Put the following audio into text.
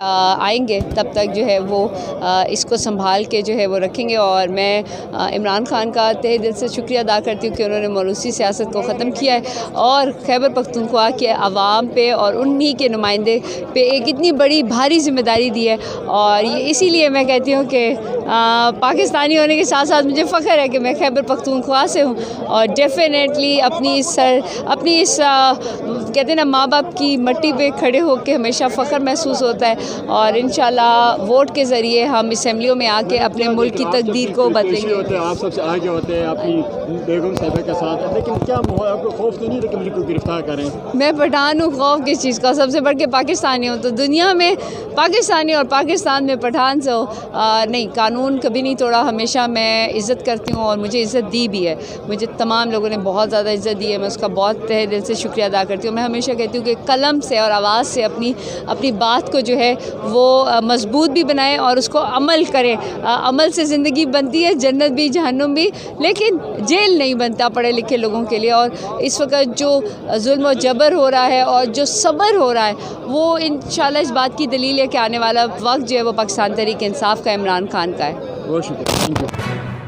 आएंगे तब तक जो है वो इसको संभाल के जो है वो रखेंगे। और मैं इमरान खान का तहे दिल से शुक्रिया अदा करती हूँ कि उन्होंने मौरूसी सियासत को ख़त्म किया है और खैबर पख्तूनख्वा के अवाम पे और उन्हीं के नुमाइंदे पे एक इतनी बड़ी भारी जिम्मेदारी दी है। और ये इसीलिए मैं कहती हूँ कि पाकिस्तानी होने के साथ साथ मुझे फ़ख्र है कि मैं खैबर पख्तूनख्वा से हूँ और डेफिनेटली अपनी इस कहते हैं ना माँ बाप की मट्टी पे खड़े होकर हमेशा फ़ख्र महसूस होता है। और इंशाल्लाह वोट के ज़रिए हम असेंबलियों में आके अपने मुल्क की तकदीर को बदलेंगे। आप सबसे आगे होते हैं अपनी बेगम साहिबा के साथ, लेकिन क्या आपको खौफ तो नहीं है कि मुझे को गिरफ्तार करें? मैं पठान हूँ, खौफ किस चीज़ का? सबसे बढ़ के पाकिस्तानी हूँ। तो दुनिया में पाकिस्तानी और पाकिस्तान में पठान से हो नहीं, कानून कभी नहीं तोड़ा, हमेशा मैं इज़्ज़त करती हूँ और मुझे इज़्ज़त दी भी है। मुझे तमाम लोगों ने बहुत ज़्यादा इज़्ज़त दी है, मैं उसका बहुत तहे दिल से शुक्रिया अदा करती हूँ। मैं हमेशा कहती हूँ कि कलम से और आवाज़ से अपनी बात को जो है वो मजबूत भी बनाएं और उसको अमल करें। अमल से ज़िंदगी बनती है, जन्नत भी जहन्नुम भी, लेकिन जेल नहीं बनता पढ़े लिखे लोगों के लिए। और इस वक्त जो जुल्म और जबर हो रहा है और जो सब्र हो रहा है वो इंशाल्लाह इस बात की दलील है कि आने वाला वक्त जो है वो पाकिस्तान तहरीक इंसाफ का, इमरान खान का है। बहुत शुक्रिया, थैंक यू।